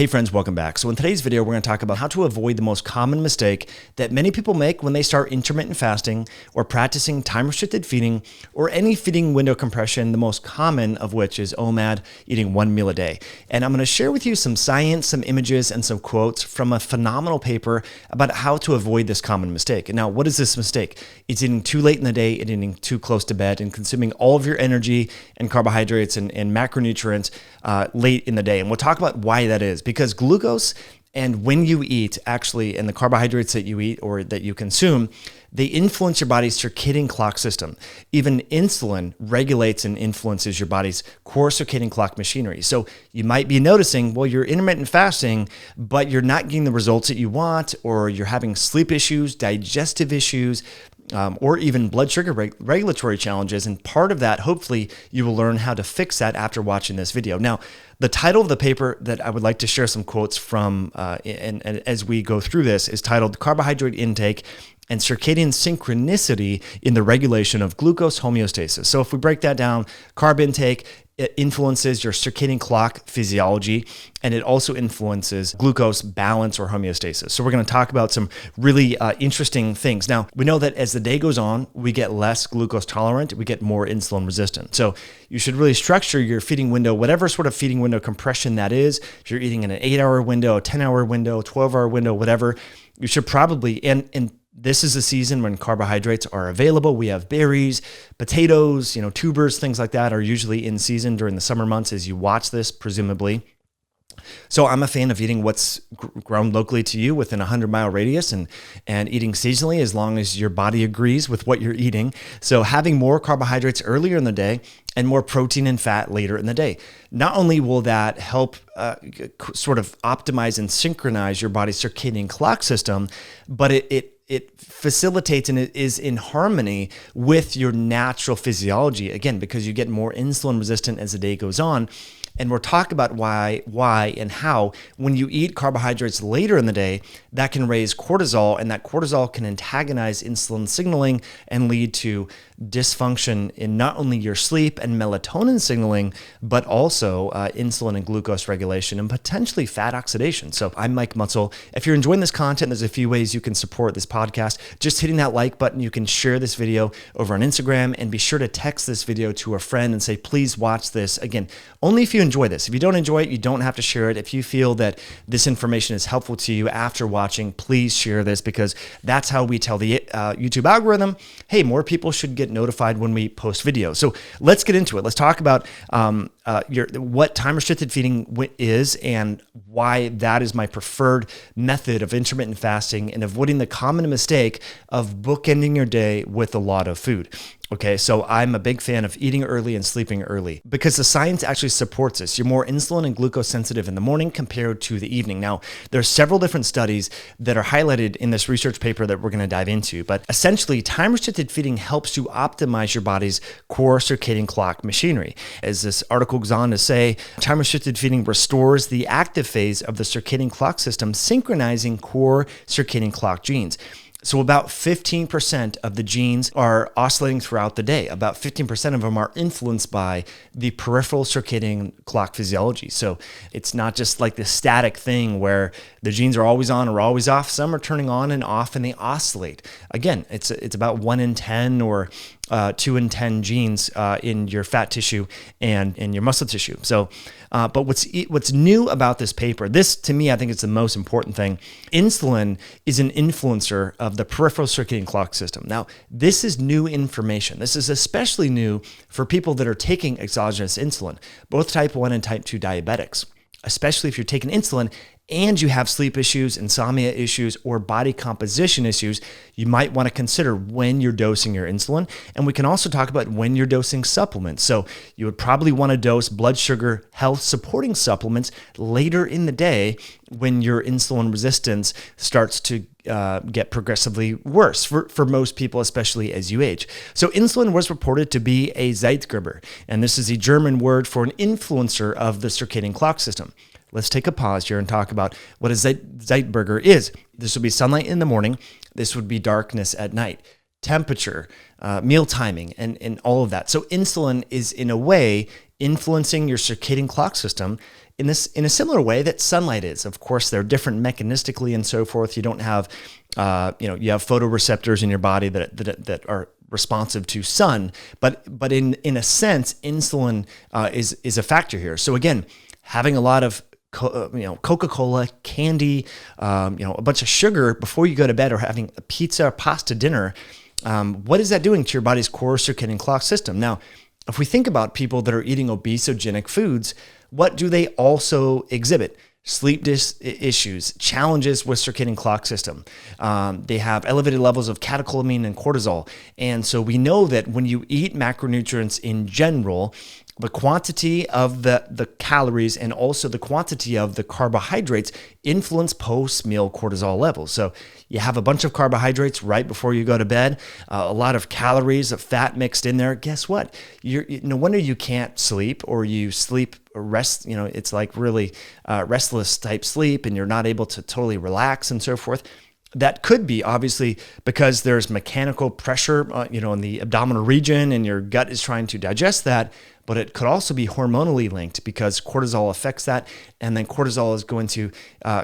Hey friends, welcome back. So in today's video, we're going to talk about how to avoid the most common mistake that many people make when they start intermittent fasting or practicing time-restricted feeding or any feeding window compression, the most common of which is OMAD, eating one meal a day. And I'm going to share with you some science, some images, and some quotes from a phenomenal paper about how to avoid this common mistake. And now, what is this mistake? It's eating too late in the day and eating too close to bed and consuming all of your energy and carbohydrates and macronutrients late in the day. And we'll talk about why that is. Because glucose and when you eat actually, and the carbohydrates that you eat or that you consume, they influence your body's circadian clock system. Even insulin regulates and influences your body's core circadian clock machinery. So you might be noticing, well, you're intermittent fasting, but you're not getting the results that you want, or you're having sleep issues, digestive issues, or even blood sugar regulatory challenges. And part of that, hopefully, you will learn how to fix that after watching this video. Now, the title of the paper that I would like to share some quotes from and as we go through this is titled Carbohydrate Intake and Circadian Synchronicity in the Regulation of Glucose Homeostasis. So if we break that down, carb intake, it influences your circadian clock physiology, and it also influences glucose balance or homeostasis. So we're going to talk about some really interesting things. Now, we know that as the day goes on, we get less glucose tolerant, we get more insulin resistant. So you should really structure your feeding window, whatever sort of feeding window compression that is. If you're eating in an 8-hour window, a 10-hour window, 12-hour window, whatever, you should probably, and this is a season when carbohydrates are available. We have berries, potatoes, tubers, things like that are usually in season during the summer months as you watch this, presumably. So I'm a fan of eating what's grown locally to you within a 100-mile radius and eating seasonally as long as your body agrees with what you're eating. So having more carbohydrates earlier in the day and more protein and fat later in the day. Not only will that help sort of optimize and synchronize your body's circadian clock system, but it facilitates and it is in harmony with your natural physiology, again, because you get more insulin resistant as the day goes on. And we'll talk about why and how when you eat carbohydrates later in the day, that can raise cortisol, and that cortisol can antagonize insulin signaling and lead to dysfunction in not only your sleep and melatonin signaling, but also insulin and glucose regulation and potentially fat oxidation. So I'm Mike Mutzel. If you're enjoying this content, there's a few ways you can support this podcast. Just hitting that like button. You can share this video over on Instagram, and be sure to text this video to a friend and say, please watch this. Again, only if you enjoy this. If you don't enjoy it, you don't have to share it. If you feel that this information is helpful to you after watching, please share this, because that's how we tell the YouTube algorithm, hey, more people should get notified when we post videos. So let's get into it. Let's talk about what time-restricted feeding is and why that is my preferred method of intermittent fasting and avoiding the common mistake of bookending your day with a lot of food. Okay, so I'm a big fan of eating early and sleeping early because the science actually supports this. You're more insulin and glucose sensitive in the morning compared to the evening. Now, there are several different studies that are highlighted in this research paper that we're going to dive into, but essentially, time-restricted feeding helps you optimize your body's core circadian clock machinery. As this article goes on to say, time-restricted feeding restores the active phase of the circadian clock system, synchronizing core circadian clock genes. So about 15% of the genes are oscillating throughout the day. About 15% of them are influenced by the peripheral circadian clock physiology. So it's not just like this static thing where the genes are always on or always off. Some are turning on and off and they oscillate. Again, it's about 1 in 10 or 2 in 10 genes in your fat tissue and in your muscle tissue. So, but what's new about this paper, this to me, I think it's the most important thing. Insulin is an influencer of the peripheral circadian clock system. Now, this is new information. This is especially new for people that are taking exogenous insulin, both type 1 and type 2 diabetics, especially if you're taking insulin and you have sleep issues, insomnia issues, or body composition issues, you might want to consider when you're dosing your insulin. And we can also talk about when you're dosing supplements. So you would probably want to dose blood sugar health supporting supplements later in the day when your insulin resistance starts to get progressively worse for most people, especially as you age. So insulin was reported to be a Zeitgeber, and this is a German word for an influencer of the circadian clock system. Let's take a pause here and talk about what a Zeitgeber is. This would be sunlight in the morning. This would be darkness at night. Temperature, meal timing, and all of that. So insulin is in a way influencing your circadian clock system. in a similar way that sunlight is. Of course, they're different mechanistically and so forth. You don't have, you have photoreceptors in your body that are responsive to sun, but in a sense, insulin is a factor here. So again, having a lot of Coca-Cola, candy, a bunch of sugar before you go to bed, or having a pizza or pasta dinner, what is that doing to your body's core circadian clock system? Now, if we think about people that are eating obesogenic foods, what do they also exhibit? Sleep issues, challenges with circadian clock system. They have elevated levels of catecholamine and cortisol. And so we know that when you eat macronutrients in general, the quantity of the calories and also the quantity of the carbohydrates influence post-meal cortisol levels. So you have a bunch of carbohydrates right before you go to bed, a lot of calories of fat mixed in there. Guess what? No wonder you can't sleep, or you sleep rest. It's like really restless type sleep, and you're not able to totally relax and so forth. That could be obviously because there's mechanical pressure, in the abdominal region, and your gut is trying to digest that. But it could also be hormonally linked, because cortisol affects that, and then cortisol is going to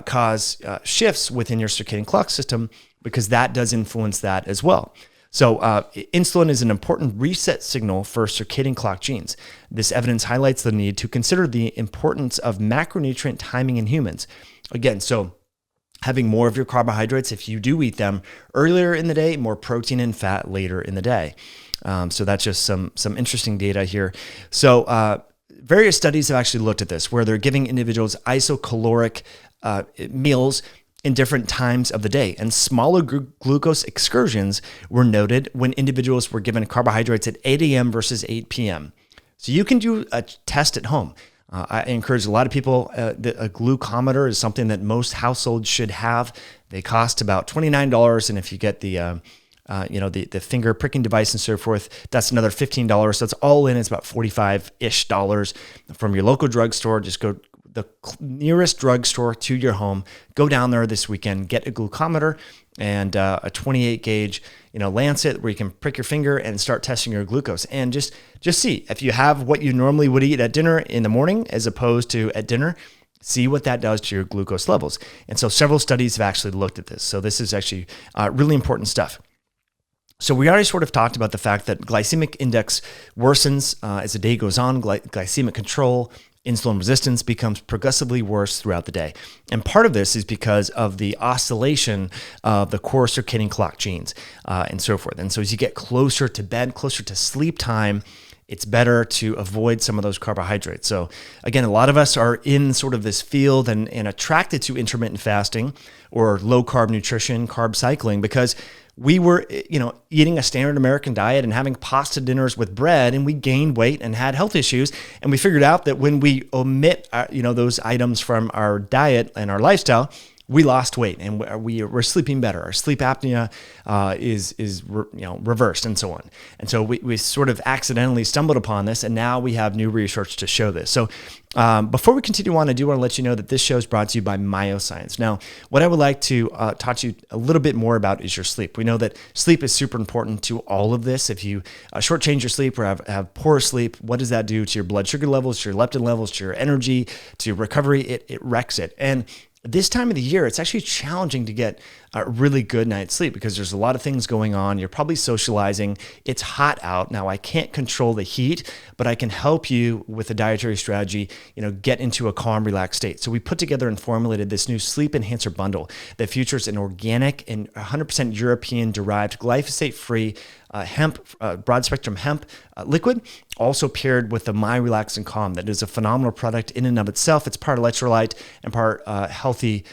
cause shifts within your circadian clock system, because that does influence that as well. So insulin is an important reset signal for circadian clock genes. This evidence highlights the need to consider the importance of macronutrient timing in humans. Again, so having more of your carbohydrates, if you do eat them earlier in the day, more protein and fat later in the day. So that's just some interesting data here. So various studies have actually looked at this, where they're giving individuals isocaloric meals in different times of the day, and smaller glucose excursions were noted when individuals were given carbohydrates at 8 a.m. versus 8 p.m. So you can do a test at home. I encourage a lot of people, a glucometer is something that most households should have. They cost about $29, and if you get the finger pricking device and so forth, that's another $15. So it's all in, it's about $45-ish from your local drugstore. Just go the nearest drugstore to your home, go down there this weekend, get a glucometer and a 28 gauge, lancet where you can prick your finger and start testing your glucose, and just see if you have what you normally would eat at dinner in the morning as opposed to at dinner. See what that does to your glucose levels. And so several studies have actually looked at this. So this is actually really important stuff. So we already sort of talked about the fact that glycemic index worsens as the day goes on. Glycemic control, insulin resistance becomes progressively worse throughout the day. And part of this is because of the oscillation of the core circadian clock genes and so forth. And so as you get closer to bed, closer to sleep time, it's better to avoid some of those carbohydrates. So again, a lot of us are in sort of this field and attracted to intermittent fasting or low carb nutrition, carb cycling, because we were, eating a standard American diet and having pasta dinners with bread, and we gained weight and had health issues. And we figured out that when we omit, those items from our diet and our lifestyle, we lost weight and we're sleeping better. Our sleep apnea is reversed and so on. And so we sort of accidentally stumbled upon this, and now we have new research to show this. So before we continue on, I do want to let you know that this show is brought to you by Myoscience. Now, what I would like to talk to you a little bit more about is your sleep. We know that sleep is super important to all of this. If you shortchange your sleep or have poor sleep, what does that do to your blood sugar levels, to your leptin levels, to your energy, to your recovery? It wrecks it. And this time of the year, it's actually challenging to get a really good night's sleep because there's a lot of things going on. You're probably socializing. It's hot out. Now, I can't control the heat, but I can help you with a dietary strategy, get into a calm, relaxed state. So we put together and formulated this new sleep enhancer bundle that features an organic and 100% European derived glyphosate-free hemp, broad spectrum hemp liquid, also paired with the My Relax and Calm. That is a phenomenal product in and of itself. It's part electrolyte and part healthy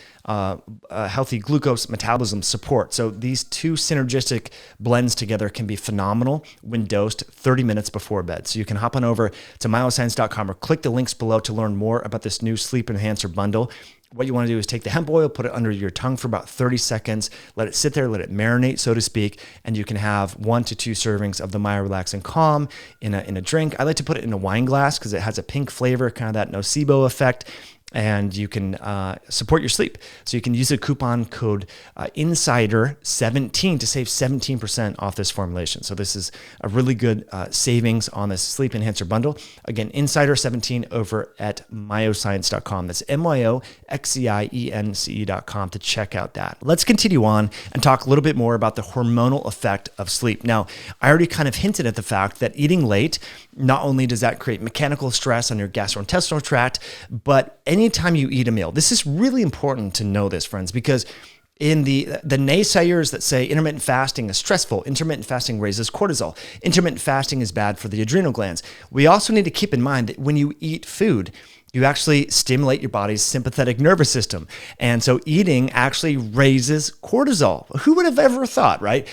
glucose metabolism support. So these two synergistic blends together can be phenomenal when dosed 30 minutes before bed. So you can hop on over to myoscience.com or click the links below to learn more about this new sleep enhancer bundle. What you want to do is take the hemp oil, put it under your tongue for about 30 seconds, let it sit there, let it marinate, so to speak, and you can have 1 to 2 servings of the My Relax and Calm in a drink. I like to put it in a wine glass because it has a pink flavor, kind of that nocebo effect. and you can support your sleep. So you can use the coupon code INSIDER17 to save 17% off this formulation. So this is a really good savings on this Sleep Enhancer bundle. Again, INSIDER17 over at myoscience.com. That's MYOXCIENCE.com to check out that. Let's continue on and talk a little bit more about the hormonal effect of sleep. Now, I already kind of hinted at the fact that eating late, not only does that create mechanical stress on your gastrointestinal tract, but anytime you eat a meal, this is really important to know this, friends, because in the naysayers that say intermittent fasting is stressful, intermittent fasting raises cortisol, intermittent fasting is bad for the adrenal glands, we also need to keep in mind that when you eat food, you actually stimulate your body's sympathetic nervous system. And so eating actually raises cortisol. Who would have ever thought, right?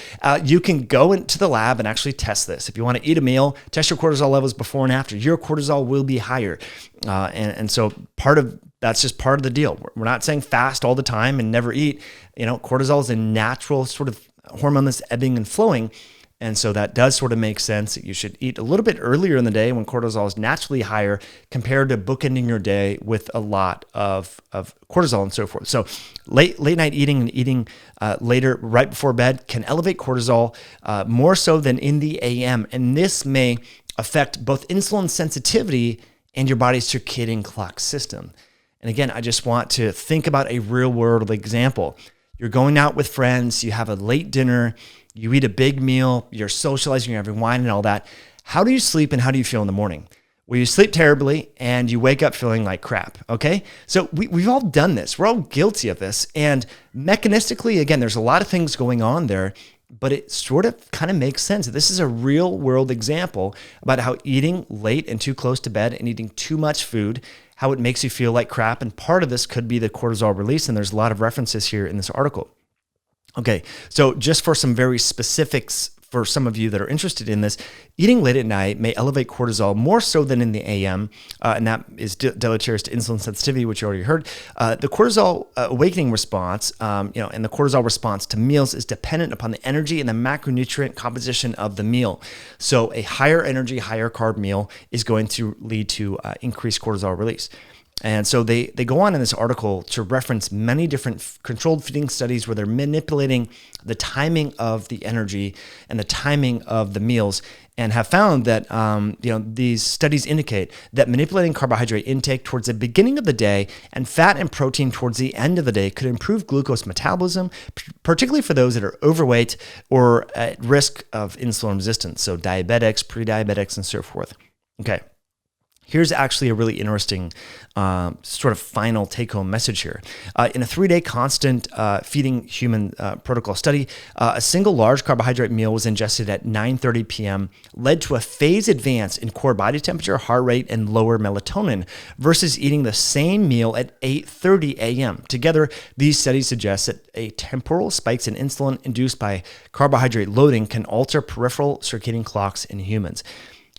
You can go into the lab and actually test this. If you want to eat a meal, test your cortisol levels before and after. Your cortisol will be higher. And so that's just part of the deal. We're not saying fast all the time and never eat. Cortisol is a natural sort of hormone that's ebbing and flowing. And so that does sort of make sense that you should eat a little bit earlier in the day when cortisol is naturally higher compared to bookending your day with a lot of cortisol and so forth. So late night eating and eating later right before bed can elevate cortisol more so than in the AM. And this may affect both insulin sensitivity and your body's circadian clock system. And again, I just want to think about a real world example. You're going out with friends, you have a late dinner, you eat a big meal, you're socializing, you're having wine and all that. How do you sleep and how do you feel in the morning? Well, you sleep terribly and you wake up feeling like crap, okay? So we've all done this. We're all guilty of this. And mechanistically, again, there's a lot of things going on there, but it sort of kind of makes sense. This is a real world example about how eating late and too close to bed and eating too much food, how it makes you feel like crap. And part of this could be the cortisol release. And there's a lot of references here in this article. Okay, so just for some very specifics for some of you that are interested in this, eating late at night may elevate cortisol more so than in the AM, and that is deleterious to insulin sensitivity, which you already heard. The cortisol awakening response, and the cortisol response to meals is dependent upon the energy and the macronutrient composition of the meal. So a higher energy, higher carb meal is going to lead to increased cortisol release. And so they go on in this article to reference many different controlled feeding studies where they're manipulating the timing of the energy and the timing of the meals, and have found that these studies indicate that manipulating carbohydrate intake towards the beginning of the day and fat and protein towards the end of the day could improve glucose metabolism, particularly for those that are overweight or at risk of insulin resistance, so diabetics, pre-diabetics, and so forth. Okay. Here's actually a really interesting sort of final take-home message here. In a 3-day constant feeding human protocol study, a single large carbohydrate meal was ingested at 9:30 p.m., led to a phase advance in core body temperature, heart rate, and lower melatonin versus eating the same meal at 8:30 a.m. Together, these studies suggest that a temporal spikes in insulin induced by carbohydrate loading can alter peripheral circadian clocks in humans.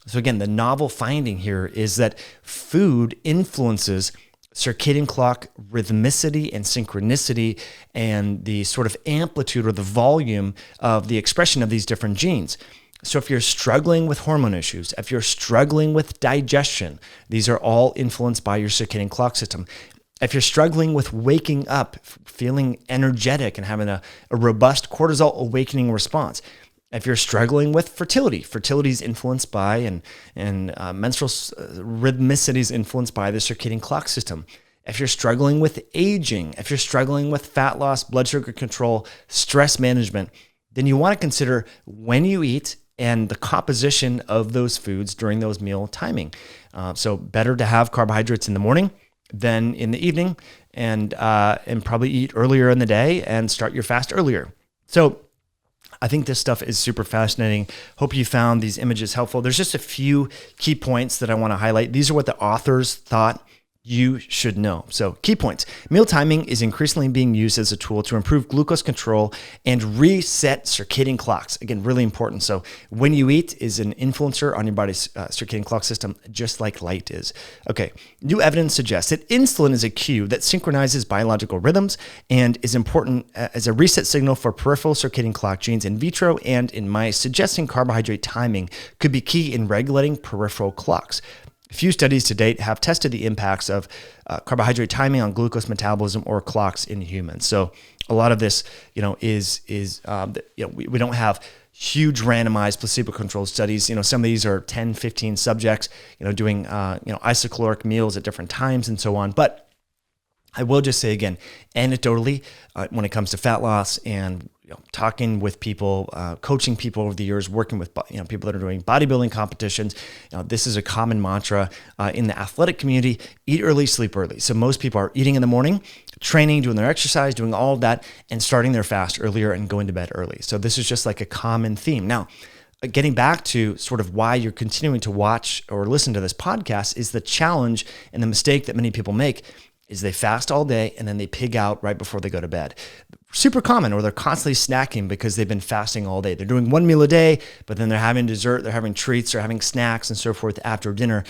So again, the novel finding here is that food influences circadian clock rhythmicity and synchronicity and the sort of amplitude or the volume of the expression of these different genes. So if you're struggling with hormone issues, if you're struggling with digestion, these are all influenced by your circadian clock system. If you're struggling with waking up, feeling energetic and having a robust cortisol awakening response, if you're struggling with fertility is influenced by and menstrual rhythmicity is influenced by the circadian clock system. If you're struggling with aging, if you're struggling with fat loss, blood sugar control, stress management, then you want to consider when you eat and the composition of those foods during those meal timing. So better to have carbohydrates in the morning than in the evening, and probably eat earlier in the day and start your fast earlier. So I think this stuff is super fascinating. Hope you found these images helpful. There's just a few key points that I want to highlight. These are what the authors thought you should know. So key points. Meal timing is increasingly being used as a tool to improve glucose control and reset circadian clocks. Again, really important. So when you eat is an influencer on your body's circadian clock system, just like light is. Okay. New evidence suggests that insulin is a cue that synchronizes biological rhythms and is important as a reset signal for peripheral circadian clock genes in vitro and in mice, suggesting carbohydrate timing could be key in regulating peripheral clocks. Few studies to date have tested the impacts of carbohydrate timing on glucose metabolism or clocks in humans. So a lot of this, we don't have huge randomized placebo-controlled studies. Some of these are 10, 15 subjects, doing, isocaloric meals at different times and so on. But I will just say again, anecdotally, when it comes to fat loss and talking with people, coaching people over the years, working with people that are doing bodybuilding competitions, this is a common mantra in the athletic community: eat early, sleep early. So most people are eating in the morning, training, doing their exercise, doing all of that, and starting their fast earlier and going to bed early. So this is just like a common theme. Now, getting back to sort of why you're continuing to watch or listen to this podcast is the challenge and the mistake that many people make is they fast all day and then they pig out right before they go to bed. Super common, or they're constantly snacking because they've been fasting all day. They're doing one meal a day, but then they're having dessert, they're having treats, they're having snacks and so forth after dinner.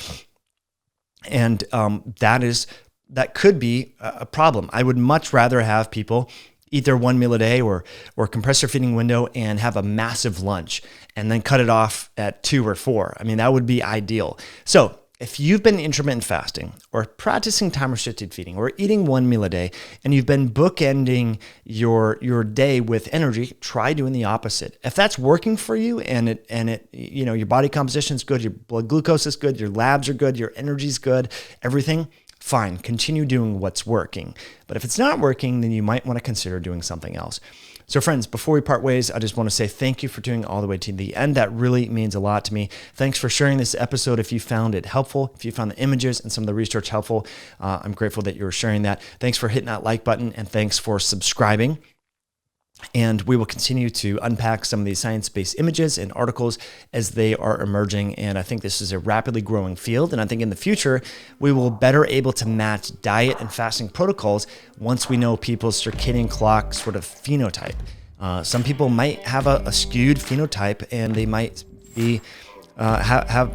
And that could be a problem. I would much rather have people eat their one meal a day or compress their feeding window and have a massive lunch and then cut it off at 2 or 4. I mean, that would be ideal. So if you've been intermittent fasting or practicing time-restricted feeding or eating one meal a day and you've been bookending your day with energy, try doing the opposite. If that's working for you and your body composition is good, your blood glucose is good, your labs are good, your energy is good, everything, fine, continue doing what's working. But if it's not working, then you might want to consider doing something else. So friends, before we part ways, I just want to say thank you for tuning all the way to the end. That really means a lot to me. Thanks for sharing this episode if you found it helpful, if you found the images and some of the research helpful. I'm grateful that you're sharing that. Thanks for hitting that like button, and thanks for subscribing. And we will continue to unpack some of these science-based images and articles as they are emerging. And I think this is a rapidly growing field. And I think in the future, we will better able to match diet and fasting protocols once we know people's circadian clock sort of phenotype. Some people might have a skewed phenotype, and they might be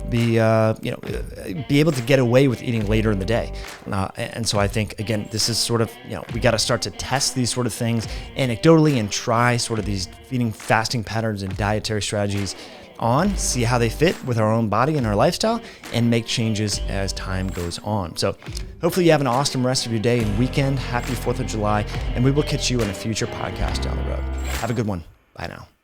be able to get away with eating later in the day. And so I think, again, this is sort of, we got to start to test these sort of things anecdotally and try sort of these feeding, fasting patterns and dietary strategies on, see how they fit with our own body and our lifestyle, and make changes as time goes on. So hopefully you have an awesome rest of your day and weekend. Happy 4th of July, and we will catch you in a future podcast down the road. Have a good one. Bye now.